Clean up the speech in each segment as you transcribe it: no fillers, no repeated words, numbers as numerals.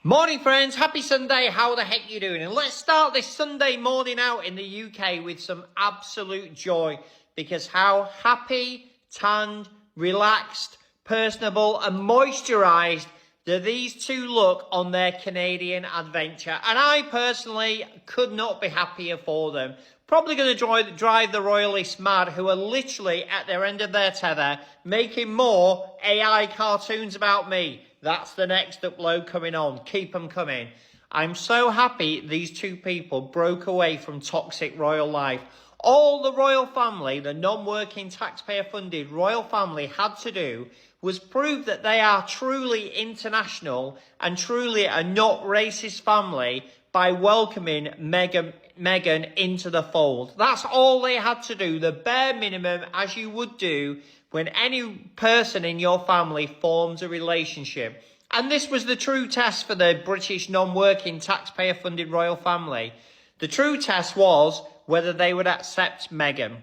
Morning friends, happy Sunday, how the heck you doing? And let's start this Sunday morning out in the UK with some absolute joy, because how happy, tanned, relaxed, personable and moisturised do these two look on their Canadian adventure. And I personally could not be happier for them. Probably going to drive the royalists mad, who are literally at their end of their tether, making more AI cartoons about me. That's the next upload coming on. Keep them coming. I'm so happy these two people broke away from toxic royal life. All the royal family, the non-working taxpayer-funded royal family, had to do was prove that they are truly international and truly a not racist family by welcoming Meghan into the fold. That's all they had to do, the bare minimum, as you would do when any person in your family forms a relationship. And this was the true test for the British non-working taxpayer-funded royal family. The true test was whether they would accept Meghan.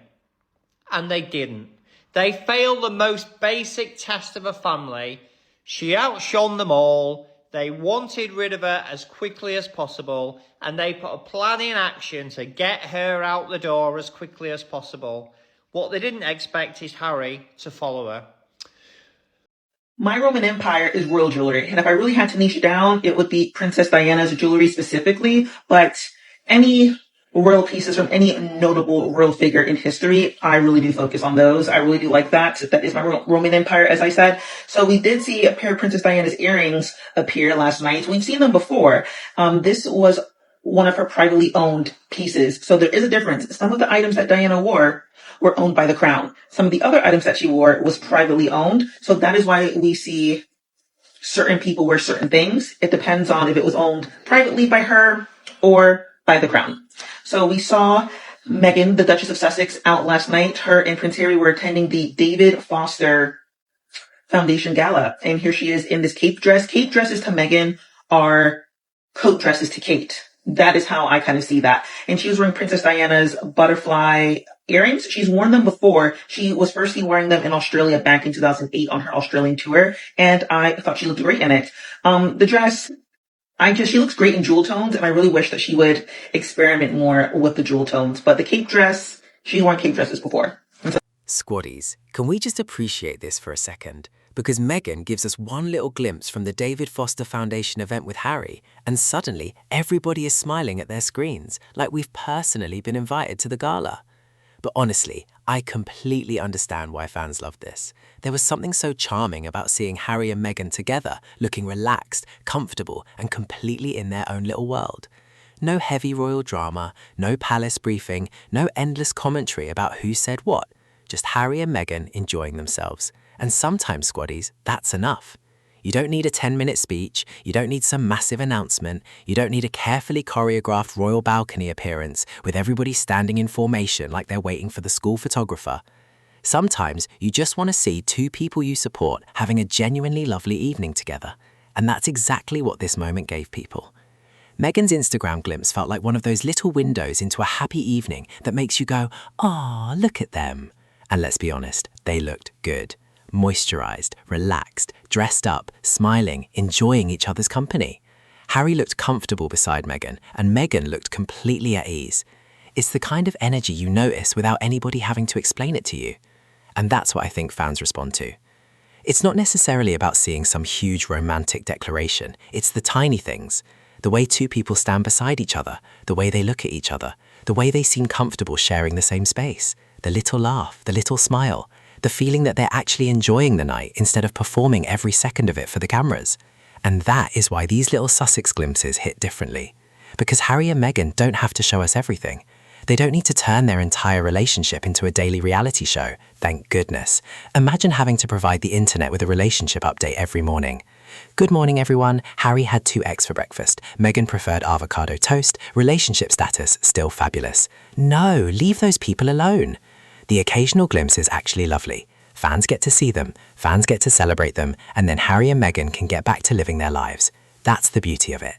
And they didn't. They failed the most basic test of a family. She outshone them all. They wanted rid of her as quickly as possible, and they put a plan in action to get her out the door as quickly as possible. What they didn't expect is Harry to follow her. My Roman Empire is royal jewelry, and if I really had to niche it down, it would be Princess Diana's jewelry specifically, but any royal pieces from any notable royal figure in history, I really do focus on those. I really do like that. That is my Roman Empire, as I said. So we did see a pair of Princess Diana's earrings appear last night. We've seen them before. This was one of her privately owned pieces. So there is a difference. Some of the items that Diana wore were owned by the crown. Some of the other items that she wore was privately owned. So that is why we see certain people wear certain things. It depends on if it was owned privately by her or by the crown. So we saw Meghan, the Duchess of Sussex, out last night. Her and Prince Harry were attending the David Foster Foundation Gala. And here she is in this cape dress. Cape dresses to Meghan are coat dresses to Kate. That is how I kind of see that. And she was wearing Princess Diana's butterfly earrings. She's worn them before. She was firstly wearing them in Australia back in 2008 on her Australian tour. And I thought she looked great in it. The dress, she looks great in jewel tones, and I really wish that she would experiment more with the jewel tones. But the cape dress, she's worn cape dresses before. Squaddies, can we just appreciate this for a second? Because Meghan gives us one little glimpse from the David Foster Foundation event with Harry, and suddenly everybody is smiling at their screens, like we've personally been invited to the gala. But honestly, I completely understand why fans loved this. There was something so charming about seeing Harry and Meghan together, looking relaxed, comfortable, and completely in their own little world. No heavy royal drama, no palace briefing, no endless commentary about who said what. Just Harry and Meghan enjoying themselves. And sometimes, Squaddies, that's enough. You don't need a 10-minute speech, you don't need some massive announcement, you don't need a carefully choreographed royal balcony appearance with everybody standing in formation like they're waiting for the school photographer. Sometimes you just want to see two people you support having a genuinely lovely evening together. And that's exactly what this moment gave people. Meghan's Instagram glimpse felt like one of those little windows into a happy evening that makes you go, "Aw, look at them." And let's be honest, they looked good. Moisturized, relaxed, dressed up, smiling, enjoying each other's company. Harry looked comfortable beside Meghan, and Meghan looked completely at ease. It's the kind of energy you notice without anybody having to explain it to you. And that's what I think fans respond to. It's not necessarily about seeing some huge romantic declaration. It's the tiny things. The way two people stand beside each other, the way they look at each other, the way they seem comfortable sharing the same space, the little laugh, the little smile, the feeling that they're actually enjoying the night instead of performing every second of it for the cameras. And that is why these little Sussex glimpses hit differently. Because Harry and Meghan don't have to show us everything. They don't need to turn their entire relationship into a daily reality show, thank goodness. Imagine having to provide the internet with a relationship update every morning. Good morning, everyone. Harry had 2 eggs for breakfast. Meghan preferred avocado toast. Relationship status, still fabulous. No, leave those people alone. The occasional glimpse is actually lovely. Fans get to see them, fans get to celebrate them, and then Harry and Meghan can get back to living their lives. That's the beauty of it.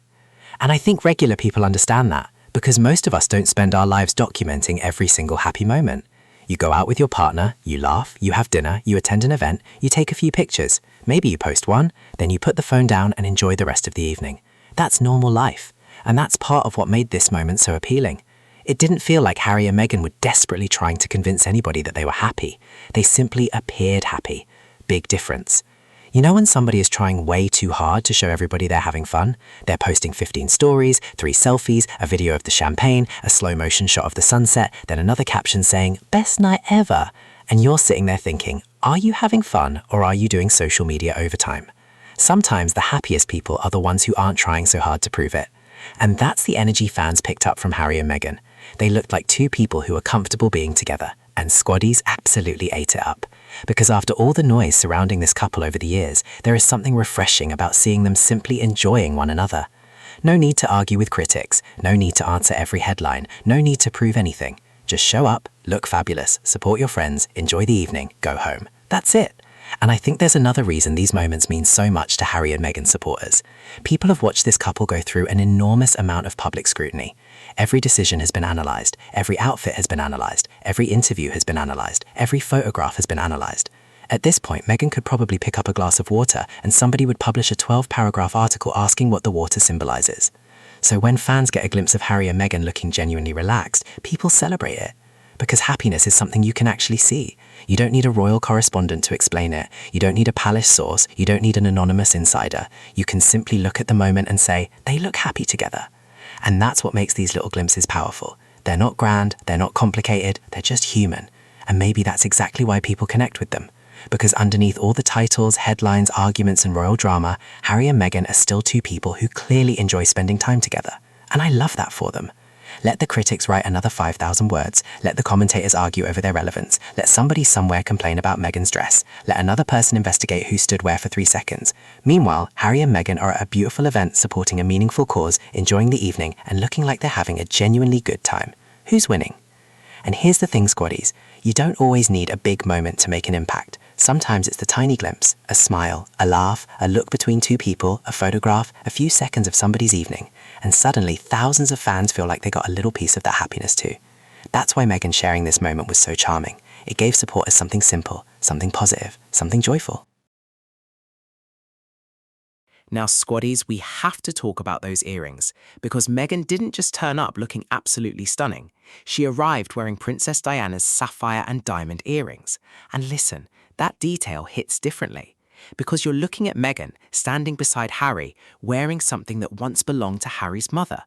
And I think regular people understand that, because most of us don't spend our lives documenting every single happy moment. You go out with your partner, you laugh, you have dinner, you attend an event, you take a few pictures. Maybe you post one, then you put the phone down and enjoy the rest of the evening. That's normal life. And that's part of what made this moment so appealing. It didn't feel like Harry and Meghan were desperately trying to convince anybody that they were happy. They simply appeared happy. Big difference. You know when somebody is trying way too hard to show everybody they're having fun? They're posting 15 stories, 3 selfies, a video of the champagne, a slow motion shot of the sunset, then another caption saying, "Best night ever." And you're sitting there thinking, are you having fun or are you doing social media overtime? Sometimes the happiest people are the ones who aren't trying so hard to prove it. And that's the energy fans picked up from Harry and Meghan. They looked like two people who were comfortable being together, and Squaddies absolutely ate it up. Because after all the noise surrounding this couple over the years, there is something refreshing about seeing them simply enjoying one another. No need to argue with critics, no need to answer every headline, no need to prove anything. Just show up, look fabulous, support your friends, enjoy the evening, go home. That's it. And I think there's another reason these moments mean so much to Harry and Meghan supporters. People have watched this couple go through an enormous amount of public scrutiny. Every decision has been analysed, every outfit has been analysed, every interview has been analysed, every photograph has been analysed. At this point, Meghan could probably pick up a glass of water and somebody would publish a 12-paragraph article asking what the water symbolises. So when fans get a glimpse of Harry and Meghan looking genuinely relaxed, people celebrate it. Because happiness is something you can actually see. You don't need a royal correspondent to explain it. You don't need a palace source. You don't need an anonymous insider. You can simply look at the moment and say, they look happy together. And that's what makes these little glimpses powerful. They're not grand, they're not complicated, they're just human. And maybe that's exactly why people connect with them. Because underneath all the titles, headlines, arguments, and royal drama, Harry and Meghan are still two people who clearly enjoy spending time together. And I love that for them. Let the critics write another 5,000 words. Let the commentators argue over their relevance. Let somebody somewhere complain about Meghan's dress. Let another person investigate who stood where for 3 seconds. Meanwhile, Harry and Meghan are at a beautiful event supporting a meaningful cause, enjoying the evening, and looking like they're having a genuinely good time. Who's winning? And here's the thing, Squaddies. You don't always need a big moment to make an impact. Sometimes it's the tiny glimpse, a smile, a laugh, a look between two people, a photograph, a few seconds of somebody's evening, and suddenly thousands of fans feel like they got a little piece of that happiness too. That's why Meghan sharing this moment was so charming. It gave supporters something simple, something positive, something joyful. Now, Squaddies, we have to talk about those earrings, because Meghan didn't just turn up looking absolutely stunning. She arrived wearing Princess Diana's sapphire and diamond earrings. And listen, that detail hits differently, because you're looking at Meghan standing beside Harry, wearing something that once belonged to Harry's mother.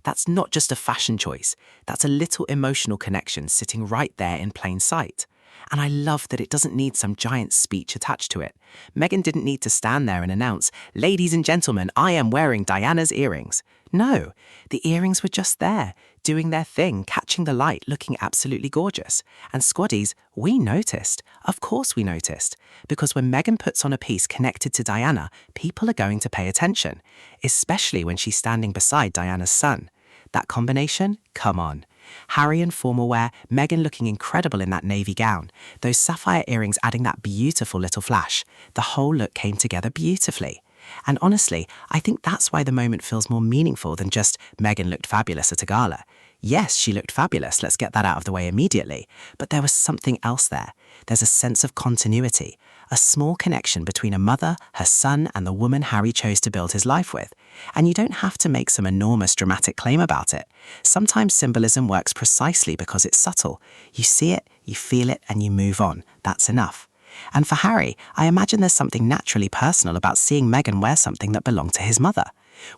That's not just a fashion choice, that's a little emotional connection sitting right there in plain sight. And I love that it doesn't need some giant speech attached to it. Meghan didn't need to stand there and announce, "Ladies and gentlemen, I am wearing Diana's earrings." No, the earrings were just there, doing their thing, catching the light, looking absolutely gorgeous. And Squaddies, we noticed. Of course we noticed. Because when Meghan puts on a piece connected to Diana, people are going to pay attention, especially when she's standing beside Diana's son. That combination? Come on. Harry in formal wear, Meghan looking incredible in that navy gown, those sapphire earrings adding that beautiful little flash. The whole look came together beautifully. And honestly, I think that's why the moment feels more meaningful than just Meghan looked fabulous at a gala. Yes, she looked fabulous, let's get that out of the way immediately. But there was something else there. There's a sense of continuity, a small connection between a mother, her son, and the woman Harry chose to build his life with. And you don't have to make some enormous dramatic claim about it. Sometimes symbolism works precisely because it's subtle. You see it, you feel it, and you move on. That's enough. And for Harry, I imagine there's something naturally personal about seeing Meghan wear something that belonged to his mother.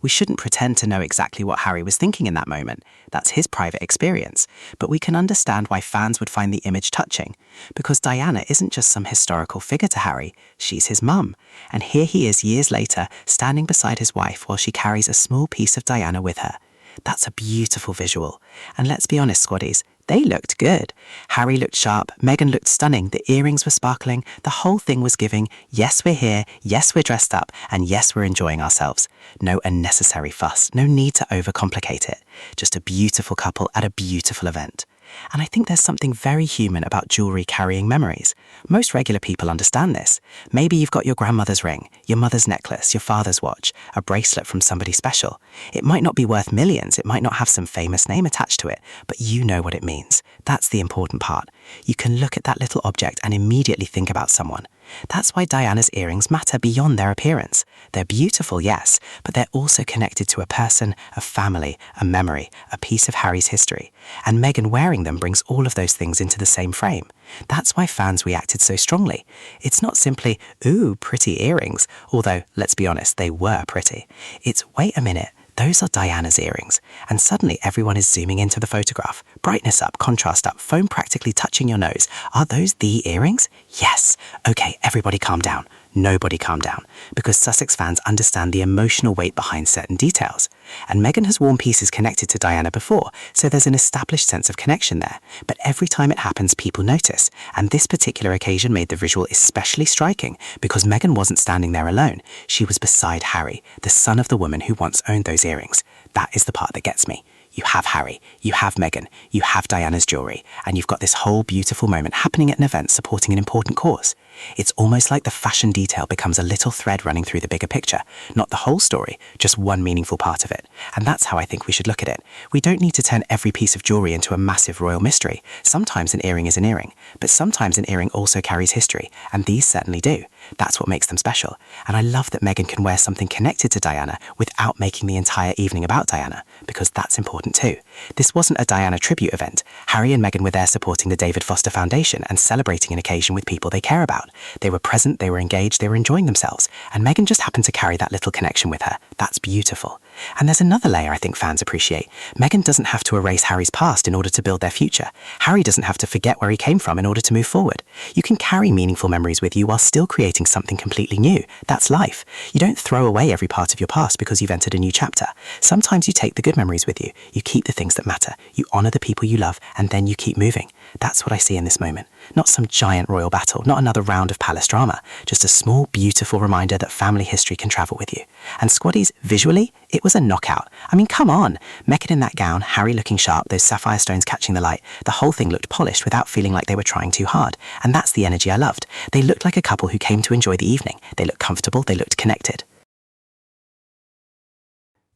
We shouldn't pretend to know exactly what Harry was thinking in that moment. That's his private experience. But we can understand why fans would find the image touching. Because Diana isn't just some historical figure to Harry, she's his mum. And here he is years later, standing beside his wife while she carries a small piece of Diana with her. That's a beautiful visual. And let's be honest, Squaddies, they looked good. Harry looked sharp, Meghan looked stunning, the earrings were sparkling, the whole thing was giving, yes, we're here, yes, we're dressed up, and yes, we're enjoying ourselves. No unnecessary fuss, no need to overcomplicate it. Just a beautiful couple at a beautiful event. And I think there's something very human about jewellery carrying memories. Most regular people understand this. Maybe you've got your grandmother's ring, your mother's necklace, your father's watch, a bracelet from somebody special. It might not be worth millions, it might not have some famous name attached to it, but you know what it means. That's the important part. You can look at that little object and immediately think about someone. That's why Diana's earrings matter beyond their appearance. They're beautiful, yes, but they're also connected to a person, a family, a memory, a piece of Harry's history. And Meghan wearing them brings all of those things into the same frame. That's why fans reacted so strongly. It's not simply, ooh, pretty earrings, although, let's be honest, they were pretty. It's, wait a minute, those are Diana's earrings. And suddenly everyone is zooming into the photograph. Brightness up, contrast up, phone practically touching your nose. Are those the earrings? Yes. Okay, everybody calm down. Nobody calm down, because Sussex fans understand the emotional weight behind certain details. And Meghan has worn pieces connected to Diana before, so there's an established sense of connection there. But every time it happens, people notice. And this particular occasion made the visual especially striking, because Meghan wasn't standing there alone. She was beside Harry, the son of the woman who once owned those earrings. That is the part that gets me. You have Harry, you have Meghan, you have Diana's jewellery, and you've got this whole beautiful moment happening at an event supporting an important cause. It's almost like the fashion detail becomes a little thread running through the bigger picture, not the whole story, just one meaningful part of it. And that's how I think we should look at it. We don't need to turn every piece of jewellery into a massive royal mystery. Sometimes an earring is an earring, but sometimes an earring also carries history, and these certainly do. That's what makes them special. And I love that Meghan can wear something connected to Diana without making the entire evening about Diana, because that's important too. This wasn't a Diana tribute event. Harry and Meghan were there supporting the David Foster Foundation and celebrating an occasion with people they care about. They were present, they were engaged, they were enjoying themselves, and Meghan just happened to carry that little connection with her. That's beautiful. And there's another layer I think fans appreciate. Meghan doesn't have to erase Harry's past in order to build their future. Harry doesn't have to forget where he came from in order to move forward. You can carry meaningful memories with you while still creating something completely new. That's life. You don't throw away every part of your past because you've entered a new chapter. Sometimes you take the good memories with you. You keep the things that matter. You honour the people you love, and then you keep moving. That's what I see in this moment. Not some giant royal battle, not another round of palace drama, just a small, beautiful reminder that family history can travel with you. And Squaddies, visually, it was a knockout. I mean, come on. Meghan in that gown, Harry looking sharp, those sapphire stones catching the light. The whole thing looked polished without feeling like they were trying too hard. And that's the energy I loved. They looked like a couple who came to enjoy the evening. They looked comfortable, they looked connected.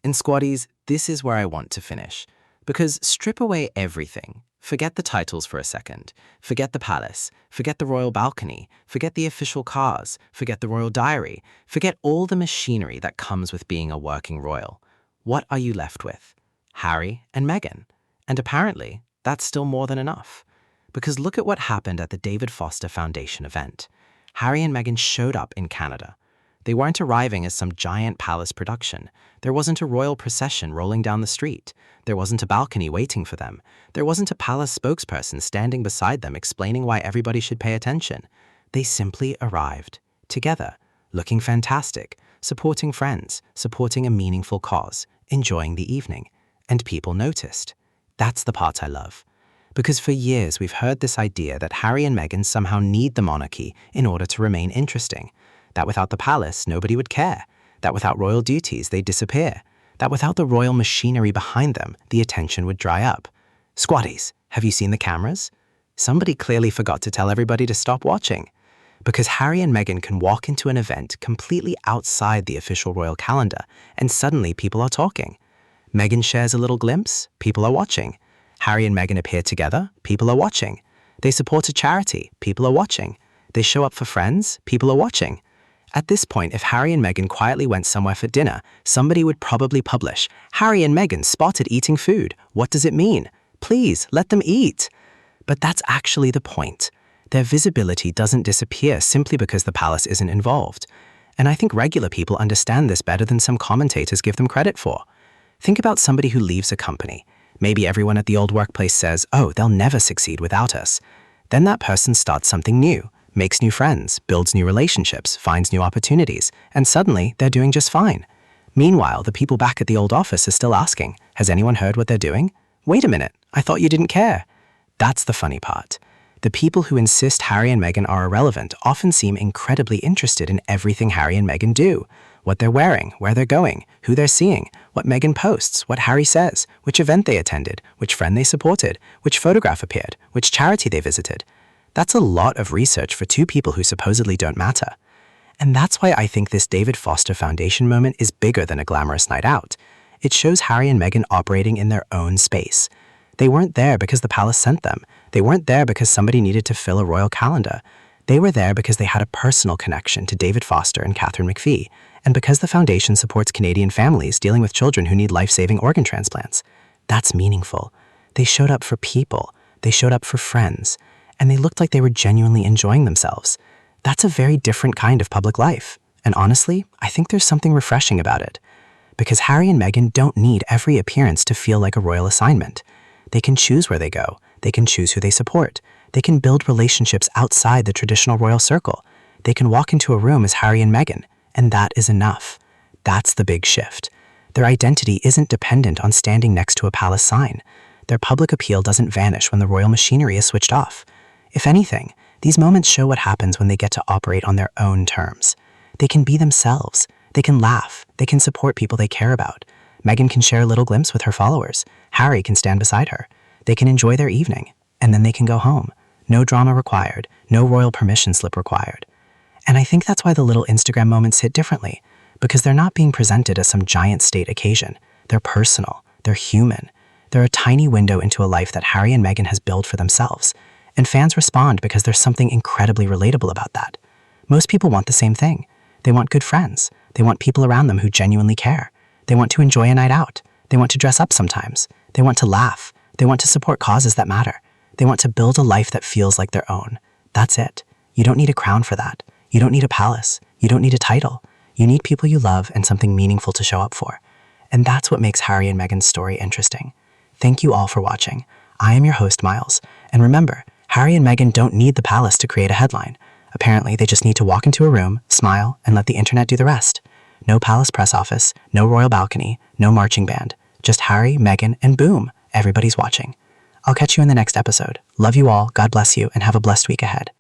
In Squaddies, this is where I want to finish. Because strip away everything. Forget the titles for a second. Forget the palace. Forget the royal balcony. Forget the official cars. Forget the royal diary. Forget all the machinery that comes with being a working royal. What are you left with? Harry and Meghan. And apparently, that's still more than enough. Because look at what happened at the David Foster Foundation event. Harry and Meghan showed up in Canada. They weren't arriving as some giant palace production. There wasn't a royal procession rolling down the street. There wasn't a balcony waiting for them. There wasn't a palace spokesperson standing beside them explaining why everybody should pay attention. They simply arrived, together, looking fantastic, supporting friends, supporting a meaningful cause, enjoying the evening. And people noticed. That's the part I love. Because for years we've heard this idea that Harry and Meghan somehow need the monarchy in order to remain interesting. That without the palace, nobody would care. That without royal duties, they'd disappear. That without the royal machinery behind them, the attention would dry up. Squaddies, have you seen the cameras? Somebody clearly forgot to tell everybody to stop watching. Because Harry and Meghan can walk into an event completely outside the official royal calendar, and suddenly people are talking. Meghan shares a little glimpse, people are watching. Harry and Meghan appear together, people are watching. They support a charity, people are watching. They show up for friends, people are watching. At this point, if Harry and Meghan quietly went somewhere for dinner, somebody would probably publish, "Harry and Meghan spotted eating food. What does it mean? Please, let them eat." But that's actually the point. Their visibility doesn't disappear simply because the palace isn't involved. And I think regular people understand this better than some commentators give them credit for. Think about somebody who leaves a company. Maybe everyone at the old workplace says, "Oh, they'll never succeed without us." Then that person starts something new. Makes new friends, builds new relationships, finds new opportunities, and suddenly they're doing just fine. Meanwhile, the people back at the old office are still asking, "Has anyone heard what they're doing? Wait a minute, I thought you didn't care." That's the funny part. The people who insist Harry and Meghan are irrelevant often seem incredibly interested in everything Harry and Meghan do. What they're wearing, where they're going, who they're seeing, what Meghan posts, what Harry says, which event they attended, which friend they supported, which photograph appeared, which charity they visited. That's a lot of research for two people who supposedly don't matter. And that's why I think this David Foster Foundation moment is bigger than a glamorous night out. It shows Harry and Meghan operating in their own space. They weren't there because the palace sent them. They weren't there because somebody needed to fill a royal calendar. They were there because they had a personal connection to David Foster and Katharine McPhee, and because the foundation supports Canadian families dealing with children who need life-saving organ transplants. That's meaningful. They showed up for people, they showed up for friends, and they looked like they were genuinely enjoying themselves. That's a very different kind of public life, and honestly, I think there's something refreshing about it. Because Harry and Meghan don't need every appearance to feel like a royal assignment. They can choose where they go, they can choose who they support, they can build relationships outside the traditional royal circle, they can walk into a room as Harry and Meghan, and that is enough. That's the big shift. Their identity isn't dependent on standing next to a palace sign. Their public appeal doesn't vanish when the royal machinery is switched off. If anything, these moments show what happens when they get to operate on their own terms. They can be themselves. They can laugh. They can support people they care about. Meghan can share a little glimpse with her followers. Harry can stand beside her. They can enjoy their evening, and then they can go home. No drama required. No royal permission slip required. And I think that's why the little Instagram moments hit differently, because they're not being presented as some giant state occasion. They're personal. They're human. They're a tiny window into a life that Harry and Meghan has built for themselves. And fans respond because there's something incredibly relatable about that. Most people want the same thing. They want good friends. They want people around them who genuinely care. They want to enjoy a night out. They want to dress up sometimes. They want to laugh. They want to support causes that matter. They want to build a life that feels like their own. That's it. You don't need a crown for that. You don't need a palace. You don't need a title. You need people you love and something meaningful to show up for. And that's what makes Harry and Meghan's story interesting. Thank you all for watching. I am your host, Miles. And remember, Harry and Meghan don't need the palace to create a headline. Apparently, they just need to walk into a room, smile, and let the internet do the rest. No palace press office, no royal balcony, no marching band. Just Harry, Meghan, and boom, everybody's watching. I'll catch you in the next episode. Love you all, God bless you, and have a blessed week ahead.